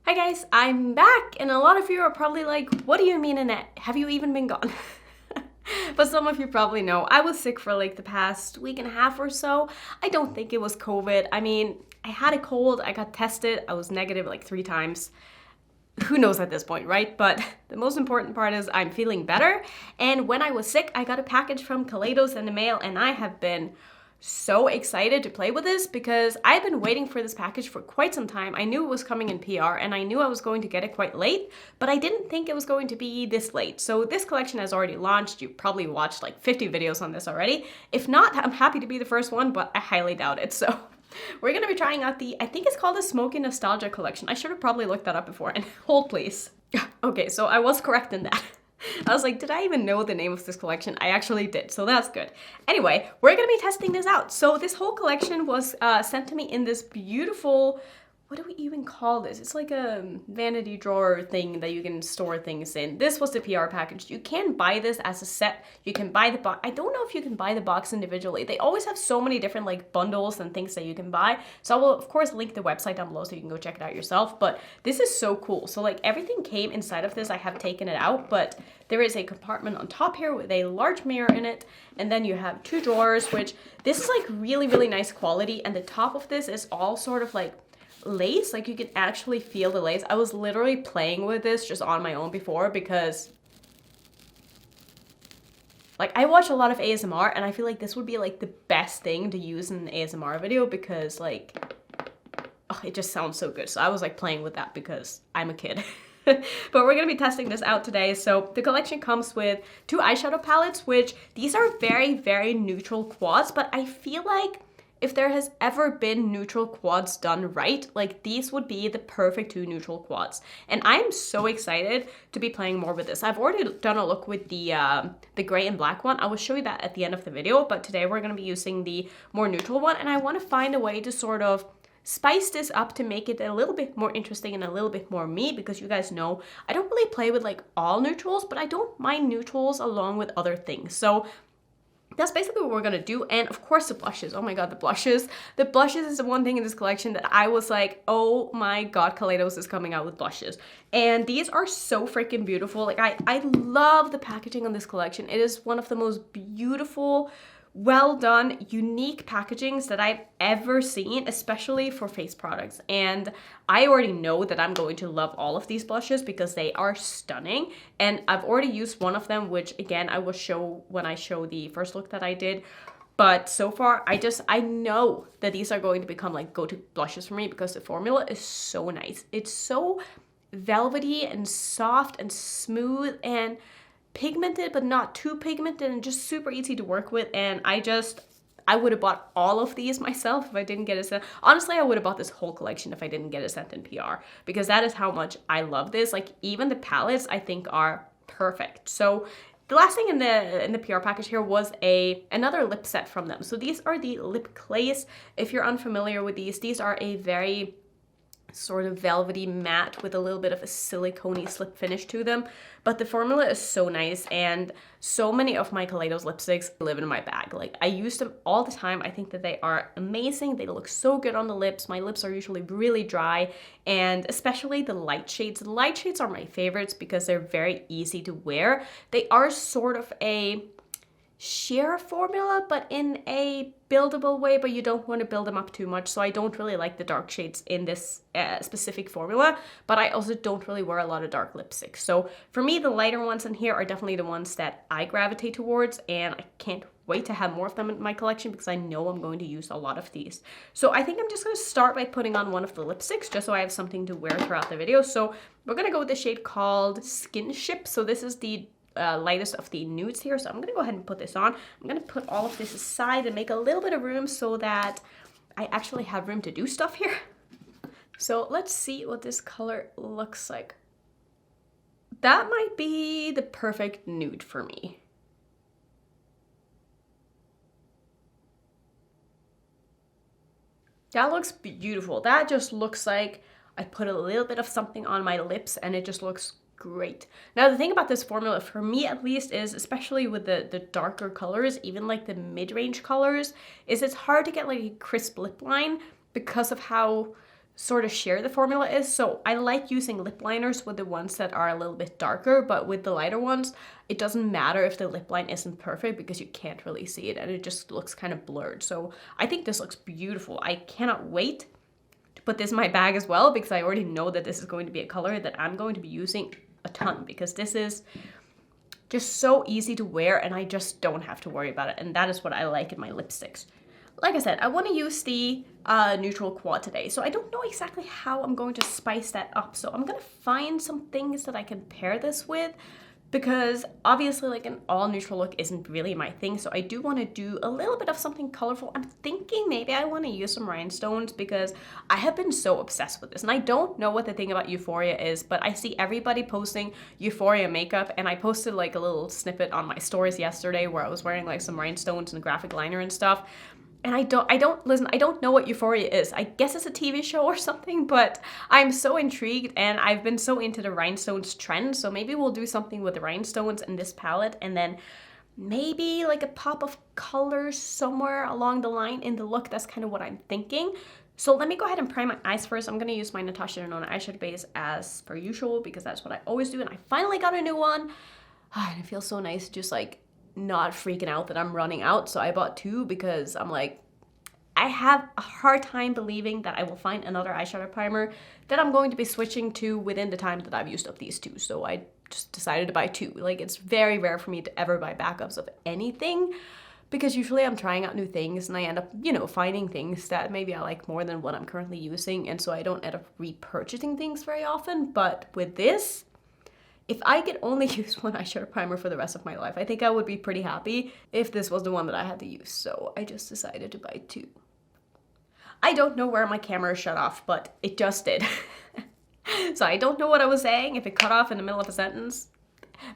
Hi guys, I'm back, and a lot of you are probably like, what do you mean, Annette? Have you even been gone? But some of you probably know I was sick for like the past week and a half or so. I don't think it was COVID. I mean, I had a cold, I got tested, I was negative like 3 times. Who knows at this point, right? But the most important part is I'm feeling better. And when I was sick, I got a package from Kaleidos in the mail, and I have been so excited to play with this because I've been waiting for this package for quite some time. I knew it was coming in PR and I knew I was going to get it quite late, but I didn't think it was going to be this late. So this collection has already launched. You've probably watched like 50 videos on this already. If not, I'm happy to be the first one, but I highly doubt it. So we're going to be trying out I think it's called the Smokey Nostalgia Collection. I should have probably looked that up before. And hold please. Okay, so I was correct in that. I was like, did I even know the name of this collection? I actually did, so that's good. Anyway, we're gonna be testing this out. So this whole collection was sent to me in this beautiful, what do we even call this? It's like a vanity drawer thing that you can store things in. This was the PR package. You can buy this as a set. You can buy the box. I don't know if you can buy the box individually. They always have so many different like bundles and things that you can buy. So I will of course link the website down below so you can go check it out yourself. But this is so cool. So like everything came inside of this. I have taken it out, but there is a compartment on top here with a large mirror in it. And then you have 2 drawers, which this is like really, really nice quality. And the top of this is all sort of like lace, like you can actually feel the lace. I was literally playing with this just on my own before because like I watch a lot of ASMR and I feel like this would be like the best thing to use in an ASMR video because like it just sounds so good. So I was like playing with that because I'm a kid. But we're going to be testing this out today. So the collection comes with 2 eyeshadow palettes, which these are very, very neutral quads, but I feel like if there has ever been neutral quads done right, like these would be the perfect 2 neutral quads. And I'm so excited to be playing more with this. I've already done a look with the gray and black one. I will show you that at the end of the video, but today we're going to be using the more neutral one. And I want to find a way to sort of spice this up to make it a little bit more interesting and a little bit more me, because you guys know I don't really play with like all neutrals, but I don't mind neutrals along with other things. So that's basically what we're gonna do. And of course the blushes. Oh my god, the blushes. The blushes is the one thing in this collection that I was like, oh my god, Kaleidos is coming out with blushes. And these are so freaking beautiful. Like I love the packaging on this collection. It is one of the most beautiful, well done, unique packagings that I've ever seen, especially for face products. And I already know that I'm going to love all of these blushes because they are stunning. And I've already used one of them, which again, I will show when I show the first look that I did. But so far, I know that these are going to become like go-to blushes for me because the formula is so nice. It's so velvety and soft and smooth and pigmented, but not too pigmented, and just super easy to work with. And I would have bought all of these myself if I didn't get a scent. Honestly, I would have bought this whole collection if I didn't get a scent in PR, because that is how much I love this. Like even the palettes I think are perfect. So the last thing in the PR package here was another lip set from them. So these are the lip clays. If you're unfamiliar with these are a very sort of velvety matte with a little bit of a silicone-y slip finish to them. But the formula is so nice, and so many of my Kaleidos lipsticks live in my bag. Like I use them all the time. I think that they are amazing. They look so good on the lips. My lips are usually really dry, and especially the light shades. The light shades are my favorites because they're very easy to wear. They are sort of a sheer formula, but in a buildable way, but you don't want to build them up too much. So I don't really like the dark shades in this specific formula, but I also don't really wear a lot of dark lipsticks. So for me, the lighter ones in here are definitely the ones that I gravitate towards, and I can't wait to have more of them in my collection because I know I'm going to use a lot of these. So I think I'm just going to start by putting on one of the lipsticks just so I have something to wear throughout the video. So we're going to go with the shade called Skinship. So this is the lightest of the nudes here. So I'm gonna go ahead and put this on. I'm gonna put all of this aside and make a little bit of room so that I actually have room to do stuff here. So let's see what this color looks like. That might be the perfect nude for me. That looks beautiful. That just looks like I put a little bit of something on my lips and it just looks great. Now the thing about this formula, for me at least, is especially with the darker colors, even like the mid-range colors, is it's hard to get like a crisp lip line because of how sort of sheer the formula is. So I like using lip liners with the ones that are a little bit darker, but with the lighter ones, it doesn't matter if the lip line isn't perfect because you can't really see it and it just looks kind of blurred. So I think this looks beautiful. I cannot wait to put this in my bag as well because I already know that this is going to be a color that I'm going to be using a ton because this is just so easy to wear and I just don't have to worry about it. And that is what I like in my lipsticks. Like I said, I want to use the neutral quad today, so I don't know exactly how I'm going to spice that up. So I'm going to find some things that I can pair this with because obviously like an all neutral look isn't really my thing. So I do want to do a little bit of something colorful. I'm thinking maybe I want to use some rhinestones because I have been so obsessed with this. And I don't know what the thing about Euphoria is, but I see everybody posting Euphoria makeup and I posted like a little snippet on my stories yesterday where I was wearing like some rhinestones and graphic liner and stuff. And I don't know what Euphoria is. I guess it's a TV show or something, but I'm so intrigued and I've been so into the rhinestones trend. So maybe we'll do something with the rhinestones in this palette and then maybe like a pop of colors somewhere along the line in the look. That's kind of what I'm thinking. So let me go ahead and prime my eyes first. I'm going to use my Natasha Denona eyeshadow base as per usual because that's what I always do. And I finally got a new one. And it feels so nice just like not freaking out that I'm running out. So I bought two because I'm like, I have a hard time believing that I will find another eyeshadow primer that I'm going to be switching to within the time that I've used up these two. So I just decided to buy two. Like it's very rare for me to ever buy backups of anything because usually I'm trying out new things and I end up, you know, finding things that maybe I like more than what I'm currently using. And so I don't end up repurchasing things very often. But with this, if I could only use one eyeshadow primer for the rest of my life, I think I would be pretty happy if this was the one that I had to use. So I just decided to buy two. I don't know where my camera is shut off, but it just did. So I don't know what I was saying, if it cut off in the middle of a sentence.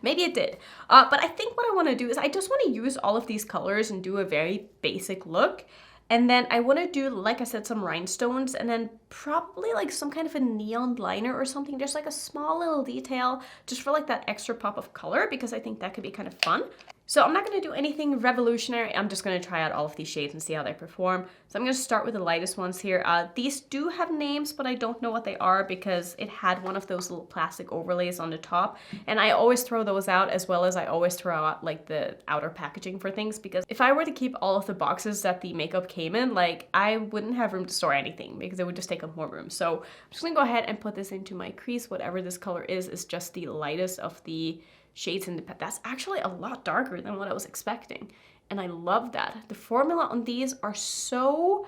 Maybe it did. But I think what I want to do is I just want to use all of these colors and do a very basic look. And then I want to do, like I said, some rhinestones and then probably like some kind of a neon liner or something, just like a small little detail, just for like that extra pop of color because I think that could be kind of fun. So I'm not going to do anything revolutionary. I'm just going to try out all of these shades and see how they perform. So I'm going to start with the lightest ones here. These do have names, but I don't know what they are because it had one of those little plastic overlays on the top. And I always throw those out as well as I always throw out like the outer packaging for things because if I were to keep all of the boxes that the makeup came in, like I wouldn't have room to store anything because it would just take up more room. So I'm just going to go ahead and put this into my crease. Whatever this color is just the lightest of the shades in the palette. That's actually a lot darker than what I was expecting. And I love that. The formula on these are so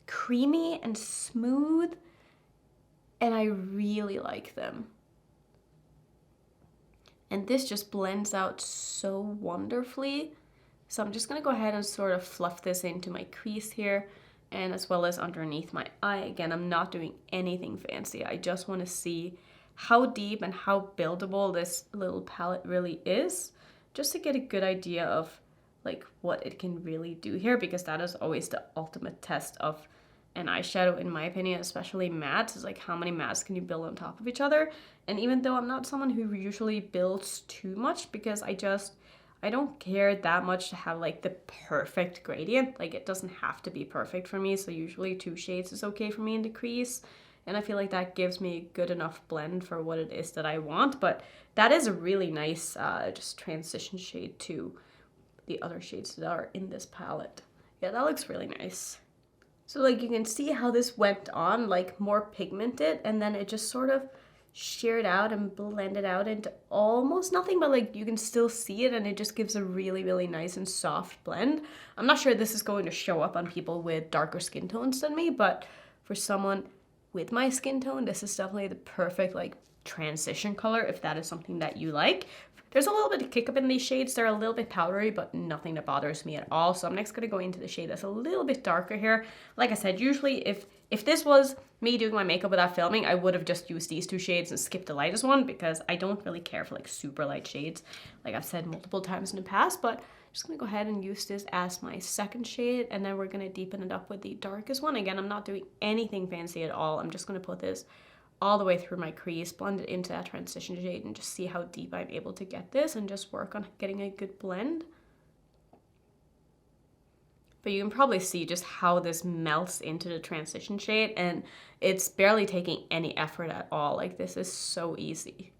creamy and smooth. And I really like them. And this just blends out so wonderfully. So I'm just going to go ahead and sort of fluff this into my crease here. And as well as underneath my eye. Again, I'm not doing anything fancy. I just want to see how deep and how buildable this little palette really is, just to get a good idea of like what it can really do here, because that is always the ultimate test of an eyeshadow in my opinion, especially mattes, is like how many mattes can you build on top of each other. And even though I'm not someone who usually builds too much because I don't care that much to have like the perfect gradient, like it doesn't have to be perfect for me, so usually 2 shades is okay for me in the crease. And I feel like that gives me a good enough blend for what it is that I want. But that is a really nice just transition shade to the other shades that are in this palette. Yeah, that looks really nice. So like you can see how this went on, like more pigmented, and then it just sort of sheared out and blended out into almost nothing, but like you can still see it and it just gives a really, really nice and soft blend. I'm not sure this is going to show up on people with darker skin tones than me, but for someone with my skin tone, this is definitely the perfect like transition color if that is something that you like. There's a little bit of kick up in these shades. They're a little bit powdery, but nothing that bothers me at all. So I'm next going to go into the shade that's a little bit darker here. Like I said, usually if this was me doing my makeup without filming, I would have just used these 2 shades and skipped the lightest one because I don't really care for like super light shades, like I've said multiple times in the past. But I'm just going to go ahead and use this as my second shade, and then we're going to deepen it up with the darkest one. Again, I'm not doing anything fancy at all. I'm just going to put this all the way through my crease, blend it into that transition shade, and just see how deep I'm able to get this and just work on getting a good blend. But you can probably see just how this melts into the transition shade, and it's barely taking any effort at all. Like, this is so easy.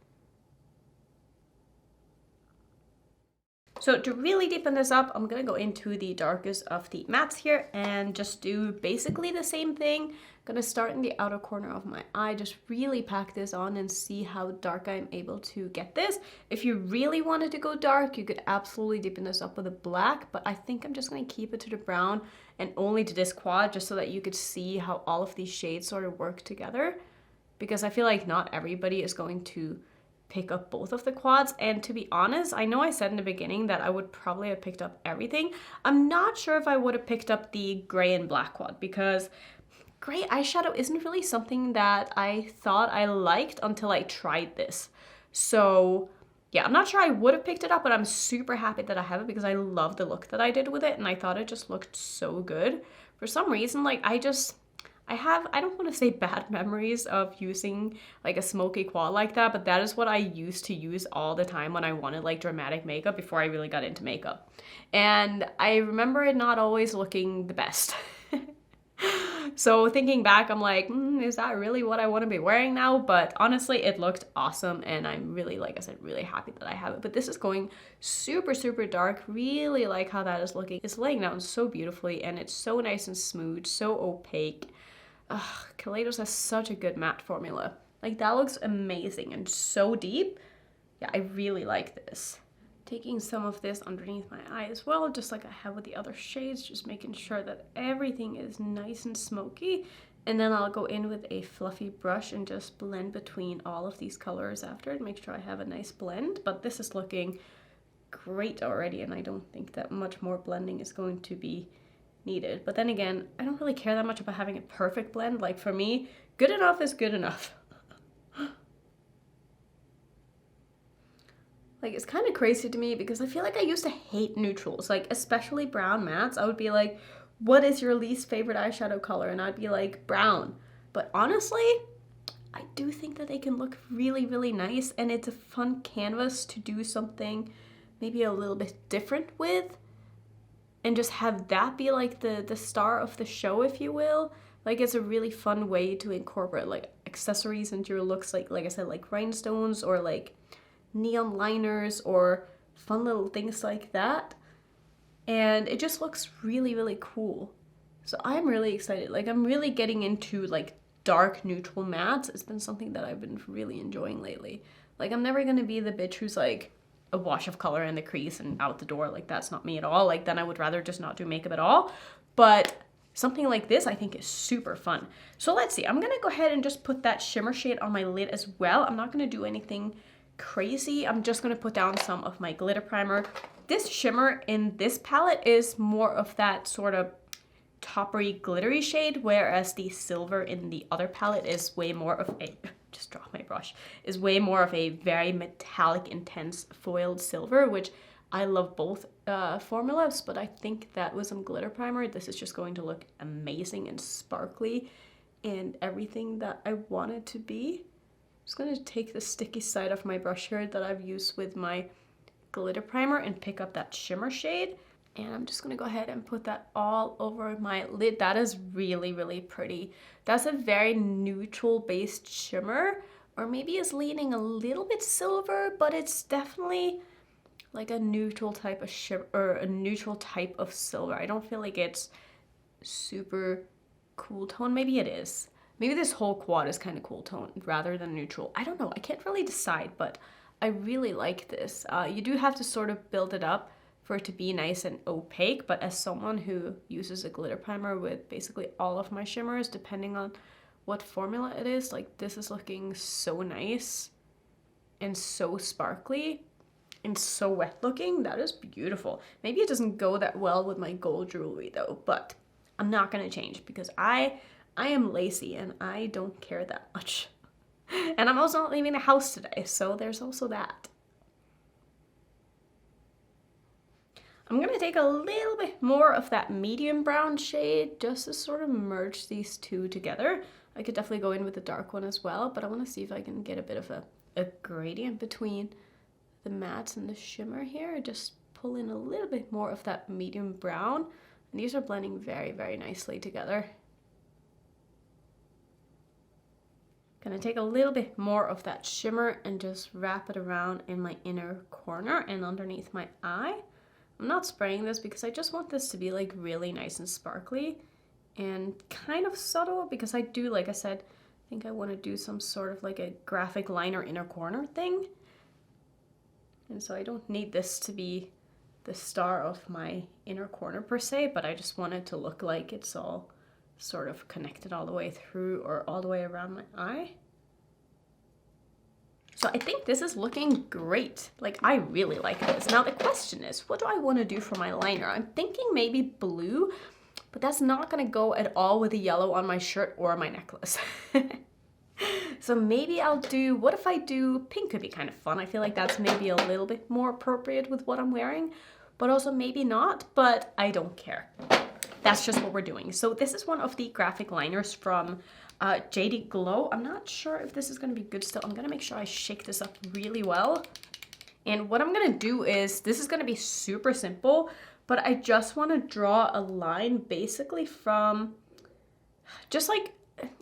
So to really deepen this up, I'm gonna go into the darkest of the mattes here and just do basically the same thing. I'm gonna start in the outer corner of my eye, just really pack this on and see how dark I'm able to get this. If you really wanted to go dark, you could absolutely deepen this up with a black, but I think I'm just gonna keep it to the brown and only to this quad, just so that you could see how all of these shades sort of work together. Because I feel like not everybody is going to pick up both of the quads, and to be honest, I know I said in the beginning that I would probably have picked up everything. I'm not sure if I would have picked up the gray and black quad, because gray eyeshadow isn't really something that I thought I liked until I tried this. So yeah, I'm not sure I would have picked it up, but I'm super happy that I have it because I love the look that I did with it, and I thought it just looked so good. For some reason, like, I don't want to say bad memories of using like a smoky quad like that, but that is what I used to use all the time when I wanted like dramatic makeup before I really got into makeup. And I remember it not always looking the best. So thinking back, I'm like, is that really what I want to be wearing now? But honestly, it looked awesome, and I'm really, like I said, really happy that I have it. But this is going super, super dark. Really like how that is looking. It's laying down so beautifully, and it's so nice and smooth, so opaque. Ugh, Kaleidos has such a good matte formula. Like, that looks amazing and so deep. Yeah, I really like this. Taking some of this underneath my eye as well, just like I have with the other shades, just making sure that everything is nice and smoky. And then I'll go in with a fluffy brush and just blend between all of these colors after and make sure I have a nice blend. But this is looking great already, and I don't think that much more blending is going to be needed. But then again, I don't really care that much about having a perfect blend. Like, for me, good enough is good enough. Like, it's kind of crazy to me because I feel like I used to hate neutrals, like especially brown mattes. I would be like, what is your least favorite eyeshadow color? And I'd be like, brown. But honestly, I do think that they can look really, really nice, and it's a fun canvas to do something maybe a little bit different with, and just have that be like the star of the show, if you will. Like, it's a really fun way to incorporate like accessories into your looks, like I said, like rhinestones or like neon liners or fun little things like that. And it just looks really, really cool. So I'm really excited. Like, I'm really getting into like dark neutral mattes. It's been something that I've been really enjoying lately. Like, I'm never gonna be the bitch who's like a wash of color in the crease and out the door. Like, that's not me at all. Like, then I would rather just not do makeup at all. But something like this I think is super fun. So let's see, I'm gonna go ahead and just put that shimmer shade on my lid as well. I'm not gonna do anything crazy. I'm just gonna put down some of my glitter primer. This shimmer in this palette is more of that sort of toppery glittery shade, whereas the silver in the other palette is way more of a, just dropped my brush, is way more of a very metallic, intense foiled silver, which I love both formulas, but I think that with some glitter primer, this is just going to look amazing and sparkly and everything that I want it to be. I'm just going to take the sticky side of my brush here that I've used with my glitter primer and pick up that shimmer shade. And I'm just going to go ahead and put that all over my lid. That is really, really pretty. That's a very neutral based shimmer, or maybe it's leaning a little bit silver, but it's definitely like a neutral type of shimmer, or a neutral type of silver. I don't feel like it's super cool tone. Maybe it is. Maybe this whole quad is kind of cool tone rather than neutral. I don't know. I can't really decide, but I really like this. You do have to sort of build it up for it to be nice and opaque, but as someone who uses a glitter primer with basically all of my shimmers, depending on what formula it is, like, this is looking so nice and so sparkly and so wet looking. That is beautiful. Maybe it doesn't go that well with my gold jewelry though, but I'm not gonna change because I am lazy and I don't care that much. And I'm also not leaving the house today, so there's also that. I'm gonna take a little bit more of that medium brown shade just to sort of merge these two together. I could definitely go in with the dark one as well, but I wanna see if I can get a bit of a gradient between the mattes and the shimmer here. Just pull in a little bit more of that medium brown And these are blending very, very nicely together. Gonna take a little bit more of that shimmer and just wrap it around in my inner corner and underneath my eye. I'm not spraying this because I just want this to be like really nice and sparkly and kind of subtle, because I do, like I said, I think I want to do some sort of like a graphic liner inner corner thing. And so I don't need this to be the star of my inner corner per se, but I just want it to look like it's all sort of connected all the way through or all the way around my eye. So I think this is looking great. Like, I really like this. Now the question is, what do I want to do for my liner? I'm thinking maybe blue, but that's not gonna go at all with the yellow on my shirt or my necklace. So maybe I'll do, what if I do pink? Could be kind of fun. I feel like that's maybe a little bit more appropriate with what I'm wearing, but also maybe not, but I don't care. That's just what we're doing. So this is one of the graphic liners from JD Glow. I'm not sure if this is going to be good still. I'm going to make sure I shake this up really well. And what I'm going to do is, this is going to be super simple, but I just want to draw a line basically from, just like,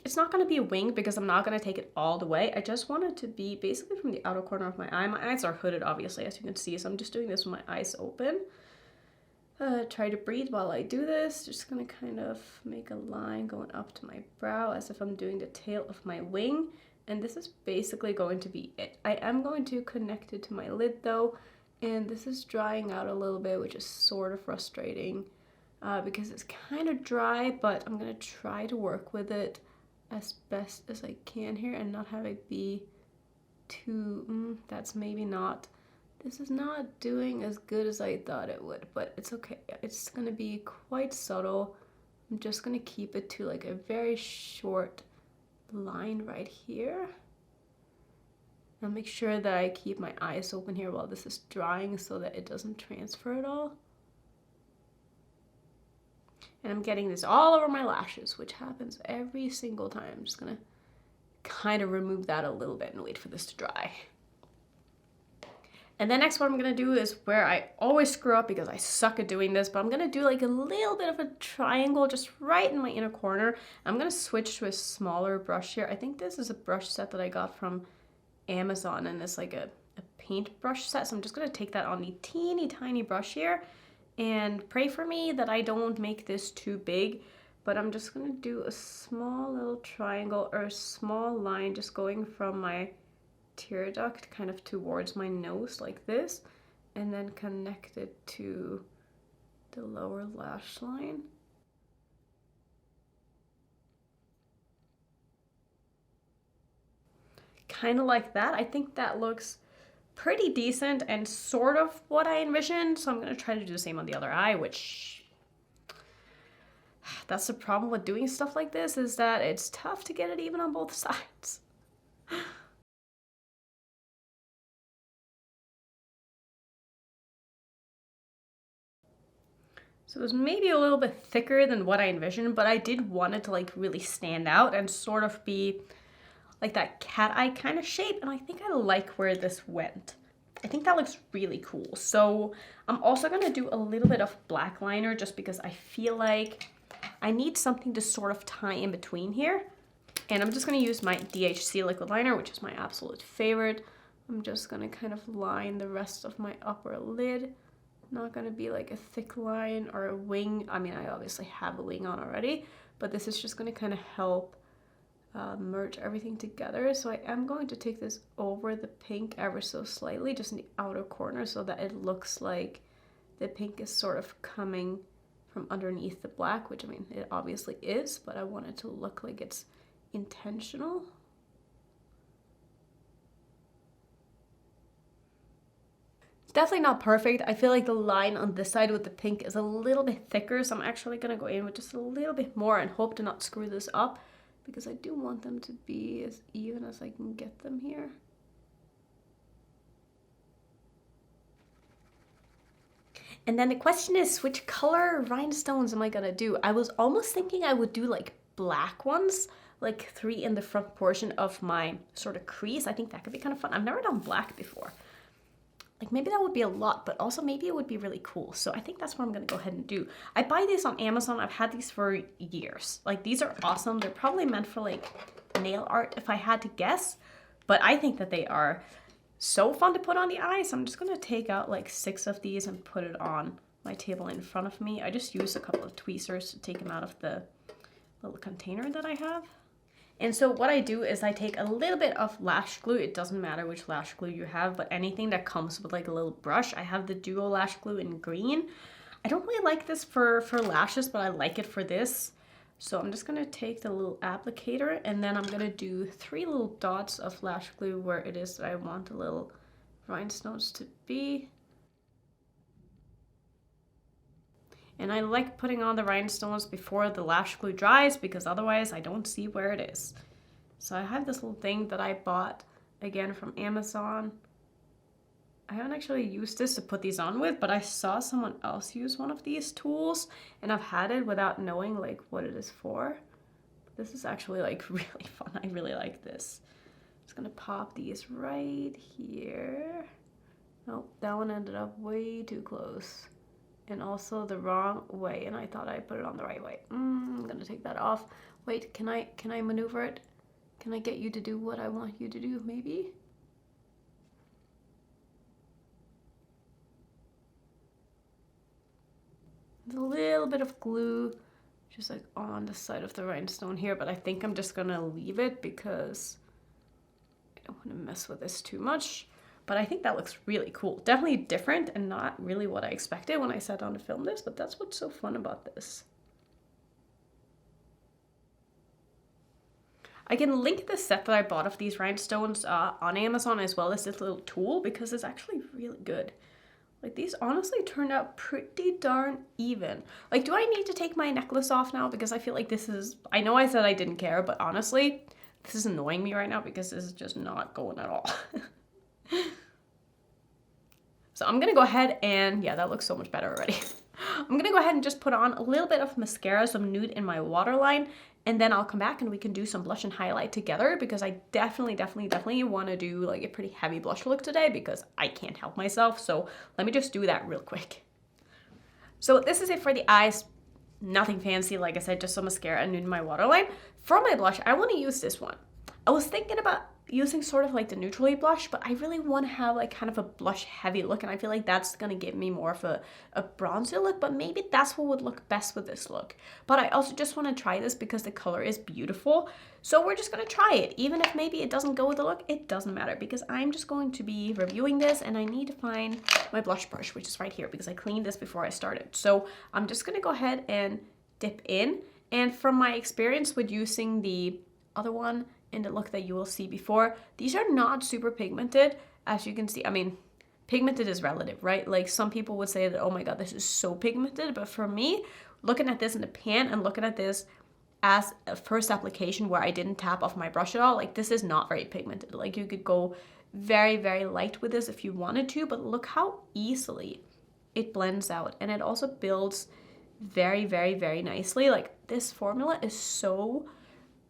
it's not going to be a wing because I'm not going to take it all the way. I just want it to be basically from the outer corner of my eye. My eyes are hooded, obviously, as you can see, so I'm just doing this with my eyes open. Try to breathe while I do this. Just gonna kind of make a line going up to my brow as if I'm doing the tail of my wing. And this is basically going to be it. I am going to connect it to my lid though. And this is drying out a little bit, which is sort of frustrating because it's kind of dry, but I'm gonna try to work with it as best as I can here and not have it be too, that's maybe not. This is not doing as good as I thought it would, but it's okay. It's gonna be quite subtle. I'm just gonna keep it to like a very short line right here. I'll make sure that I keep my eyes open here while this is drying so that it doesn't transfer at all. And I'm getting this all over my lashes, which happens every single time. I'm just gonna kind of remove that a little bit and wait for this to dry. And then next what I'm gonna do is where I always screw up because I suck at doing this, but I'm gonna do like a little bit of a triangle just right in my inner corner. I'm gonna switch to a smaller brush here. I think this is a brush set that I got from Amazon, and it's like a paint brush set. So I'm just gonna take that on the teeny tiny brush here and pray for me that I don't make this too big. But I'm just gonna do a small little triangle or a small line just going from my tear duct kind of towards my nose like this, and then connect it to the lower lash line. Kind of like that. I think that looks pretty decent and sort of what I envisioned, so I'm going to try to do the same on the other eye, which that's the problem with doing stuff like this, is that it's tough to get it even on both sides. So it was maybe a little bit thicker than what I envisioned, but I did want it to like really stand out and sort of be like that cat eye kind of shape. And I think I like where this went. I think that looks really cool. So I'm also gonna do a little bit of black liner just because I feel like I need something to sort of tie in between here. And I'm just gonna use my DHC liquid liner, which is my absolute favorite. I'm just gonna kind of line the rest of my upper lid. Not gonna be like a thick line or a wing. I mean, I obviously have a wing on already, but this is just gonna kind of help merge everything together. So I am going to take this over the pink ever so slightly, just in the outer corner, so that it looks like the pink is sort of coming from underneath the black, which I mean, it obviously is, but I want it to look like it's intentional. Definitely not perfect. I feel like the line on this side with the pink is a little bit thicker, so I'm actually gonna go in with just a little bit more and hope to not screw this up, because I do want them to be as even as I can get them here. And then the question is, which color rhinestones am I gonna do? I was almost thinking I would do like black ones, like 3 in the front portion of my sort of crease. I think that could be kind of fun. I've never done black before. like maybe that would be a lot, but also maybe it would be really cool. So I think that's what I'm gonna go ahead and do. I buy these on Amazon. I've had these for years. Like these are awesome. They're probably meant for like nail art if I had to guess, but I think that they are so fun to put on the eye. So I'm just gonna take out like 6 of these and put it on my table in front of me. I just used a couple of tweezers to take them out of the little container that I have. And so what I do is I take a little bit of lash glue. It doesn't matter which lash glue you have, but anything that comes with like a little brush. I have the Duo lash glue in green. I don't really like this for lashes, but I like it for this. So I'm just gonna take the little applicator and then I'm gonna do 3 little dots of lash glue where it is that I want the little rhinestones to be. And I like putting on the rhinestones before the lash glue dries because otherwise I don't see where it is. So I have this little thing that I bought again from Amazon. I haven't actually used this to put these on with, but I saw someone else use one of these tools and I've had it without knowing like what it is for. This is actually like really fun. I really like this. Just gonna pop these right here. Oh, that one ended up way too close. And also the wrong way, and I thought I put it on the right way. I'm gonna take that off. Wait, can I maneuver it? Can I get you to do what I want you to do, maybe? There's a little bit of glue just like on the side of the rhinestone here, but I think I'm just gonna leave it because I don't want to mess with this too much. But I think that looks really cool. Definitely different and not really what I expected when I sat down to film this, but that's what's so fun about this. I can link the set that I bought of these rhinestones on Amazon as well as this little tool because it's actually really good. Like these honestly turned out pretty darn even. Like, do I need to take my necklace off now? Because I feel like this is, I know I said I didn't care, but honestly, this is annoying me right now because this is just not going at all. So I'm gonna go ahead and, yeah, that looks so much better already. I'm gonna go ahead and just put on a little bit of mascara, some nude in my waterline, and then I'll come back and we can do some blush and highlight together because I definitely want to do like a pretty heavy blush look today because I can't help myself. So let me just do that real quick. So this is it for the eyes. Nothing fancy, like I said, just some mascara and nude in my waterline. For my blush, I want to use this one. I was thinking about using sort of like the neutrally blush, but I really want to have like kind of a blush heavy look, and I feel like that's gonna give me more of a bronzer look, but maybe that's what would look best with this look. But I also just want to try this because the color is beautiful, so we're just gonna try it. Even if maybe it doesn't go with the look, it doesn't matter because I'm just going to be reviewing this and I need to find my blush brush, which is right here because I cleaned this before I started. So I'm just gonna go ahead and dip in, and from my experience with using the other one in the look that you will see before, these are not super pigmented, as you can see. I mean, pigmented is relative, right? Like some people would say that, oh my god, this is so pigmented, but for me, looking at this in the pan and looking at this as a first application where I didn't tap off my brush at all, like this is not very pigmented. Like you could go very, very light with this if you wanted to, but look how easily it blends out, and it also builds very, very, very nicely. Like this formula is so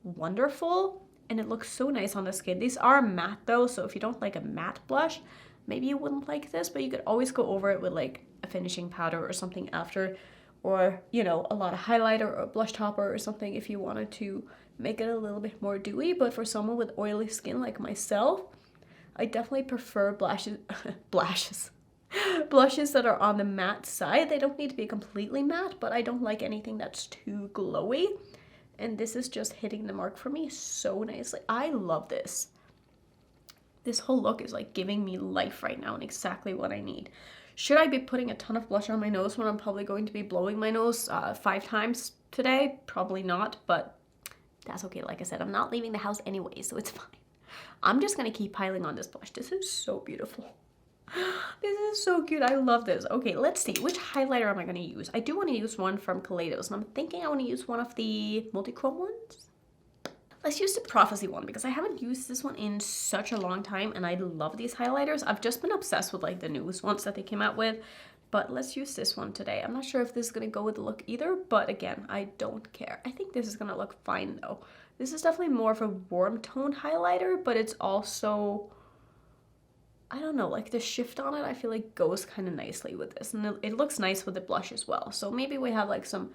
wonderful and it looks so nice on the skin. These are matte though, so if you don't like a matte blush, maybe you wouldn't like this, but you could always go over it with like a finishing powder or something after, or you know, a lot of highlighter or a blush topper or something if you wanted to make it a little bit more dewy. But for someone with oily skin like myself, I definitely prefer blushes that are on the matte side. They don't need to be completely matte, but I don't like anything that's too glowy. And this is just hitting the mark for me so nicely. I love this. This whole look is like giving me life right now and exactly what I need. Should I be putting a ton of blush on my nose when I'm probably going to be blowing my nose 5 times today? Probably not, but that's okay. Like I said, I'm not leaving the house anyway, so it's fine. I'm just gonna keep piling on this blush. This is so beautiful. This is so cute. I love this. Okay, let's see. Which highlighter am I going to use? I do want to use one from Kaleidos, and I'm thinking I want to use one of the multi-chrome ones. Let's use the Prophecy one because I haven't used this one in such a long time, and I love these highlighters. I've just been obsessed with like the newest ones that they came out with, but let's use this one today. I'm not sure if this is going to go with the look either, but again, I don't care. I think this is going to look fine though. This is definitely more of a warm tone highlighter, but it's also I don't know, like the shift on it, I feel like goes kind of nicely with this. And it looks nice with the blush as well. So maybe we have like some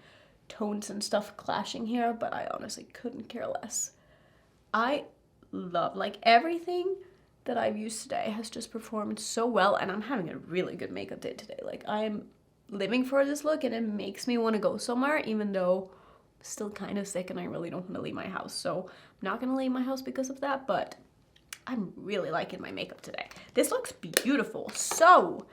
tones and stuff clashing here, but I honestly couldn't care less. I love, like, everything that I've used today has just performed so well, and I'm having a really good makeup day today. Like, I'm living for this look, and it makes me want to go somewhere, even though I'm still kind of sick and I really don't want to leave my house. So I'm not gonna leave my house because of that, but I'm really liking my makeup today. This looks beautiful. So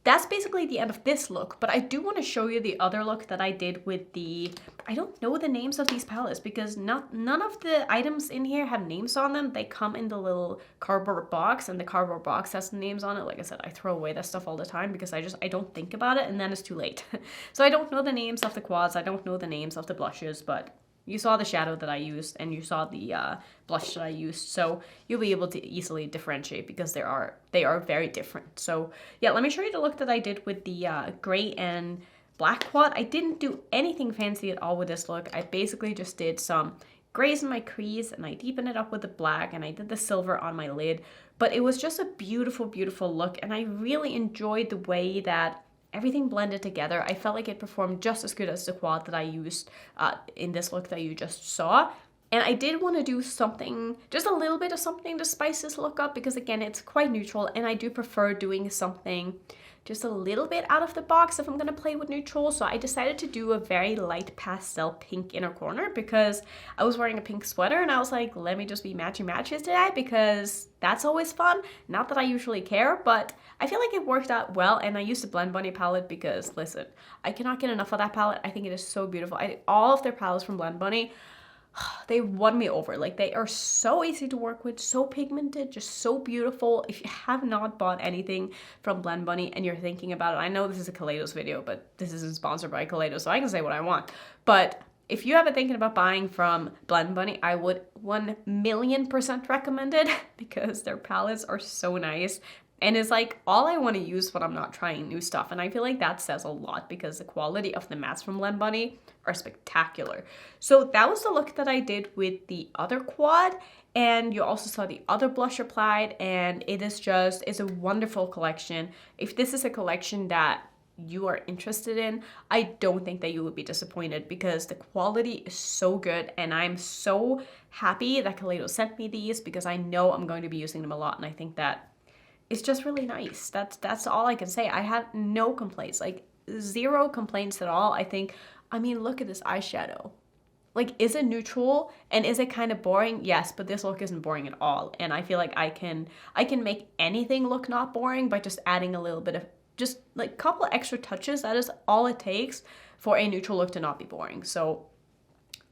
that's basically the end of this look, but I do want to show you the other look that I did with the, I don't know the names of these palettes because none of the items in here have names on them. They come in the little cardboard box, and the cardboard box has the names on it. Like I said, I throw away that stuff all the time because I don't think about it, and then it's too late. So I don't know the names of the quads, I don't know the names of the blushes, but you saw the shadow that I used and you saw the blush that I used, so you'll be able to easily differentiate because they are very different. So yeah, let me show you the look that I did with the gray and black quad. I didn't do anything fancy at all with this look. I basically just did some grays in my crease and I deepened it up with the black and I did the silver on my lid. But it was just a beautiful, beautiful look, and I really enjoyed the way that everything blended together. I felt like it performed just as good as the quad that I used in this look that you just saw. And I did want to do something, just a little bit of something to spice this look up because again, it's quite neutral and I do prefer doing something just a little bit out of the box if I'm going to play with neutral. So I decided to do a very light pastel pink inner corner because I was wearing a pink sweater and I was like, let me just be matchy matches today because that's always fun. Not that I usually care, but I feel like it worked out well. And I used the Blend Bunny palette because, listen, I cannot get enough of that palette. I think it is so beautiful. All of their palettes from Blend Bunny, they won me over. Like, they are so easy to work with, so pigmented, just so beautiful. If you have not bought anything from Blend Bunny and you're thinking about it, I know this is a Kaleidos video, but this isn't sponsored by Kaleidos, so I can say what I want. But if you have been thinking about buying from Blend Bunny, I would 1,000,000% recommend it because their palettes are so nice. And it's like all I want to use when I'm not trying new stuff. And I feel like that says a lot because the quality of the mattes from Blend Bunny are spectacular. So that was the look that I did with the other quad. And you also saw the other blush applied. And it's a wonderful collection. If this is a collection that you are interested in, I don't think that you would be disappointed because the quality is so good. And I'm so happy that Kaleidos sent me these because I know I'm going to be using them a lot. And I think that it's just really nice. That's all I can say. I had no complaints, like zero complaints at all. I mean, look at this eyeshadow. Like, is it neutral and is it kind of boring? Yes, but this look isn't boring at all. And I feel like I can make anything look not boring by just adding a little bit of, just like a couple of extra touches. That is all it takes for a neutral look to not be boring. So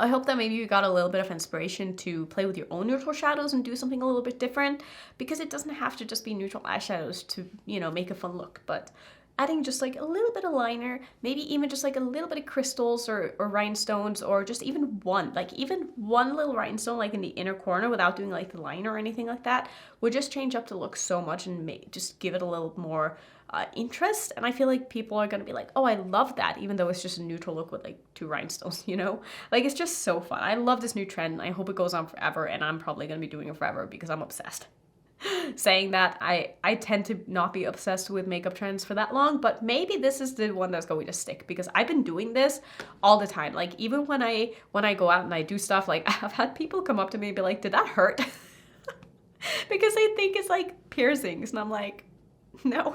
I hope that maybe you got a little bit of inspiration to play with your own neutral shadows and do something a little bit different, because it doesn't have to just be neutral eyeshadows to, you know, make a fun look, but adding just like a little bit of liner, maybe even just like a little bit of crystals or rhinestones, or just even one little rhinestone like in the inner corner without doing like the liner or anything like that would just change up the look so much and just give it a little more interest. And I feel like people are gonna be like, oh, I love that, even though it's just a neutral look with like 2 rhinestones, you know? Like, it's just so fun. I love this new trend. I hope it goes on forever, and I'm probably gonna be doing it forever because I'm obsessed. Saying that, I tend to not be obsessed with makeup trends for that long, but maybe this is the one that's going to stick because I've been doing this all the time. Like, even when I go out and I do stuff, like I've had people come up to me and be like, did that hurt? Because they think it's like piercings, and I'm like, no.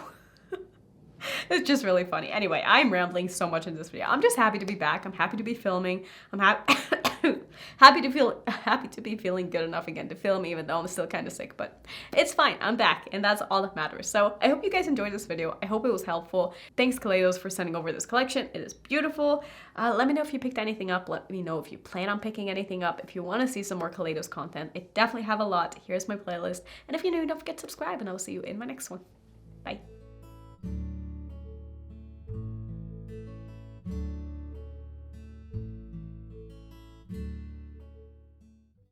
It's just really funny. Anyway, I'm rambling so much in this video. I'm just happy to be back. I'm happy to be filming. I'm happy to be feeling good enough again to film, even though I'm still kind of sick, but it's fine. I'm back, and that's all that matters. So I hope you guys enjoyed this video. I hope it was helpful. Thanks, Kaleidos, for sending over this collection. It is beautiful. Let me know if you picked anything up. Let me know if you plan on picking anything up. If you want to see some more Kaleidos content, I definitely have a lot. Here's my playlist. And if you're new, don't forget to subscribe, and I will see you in my next one. Bye.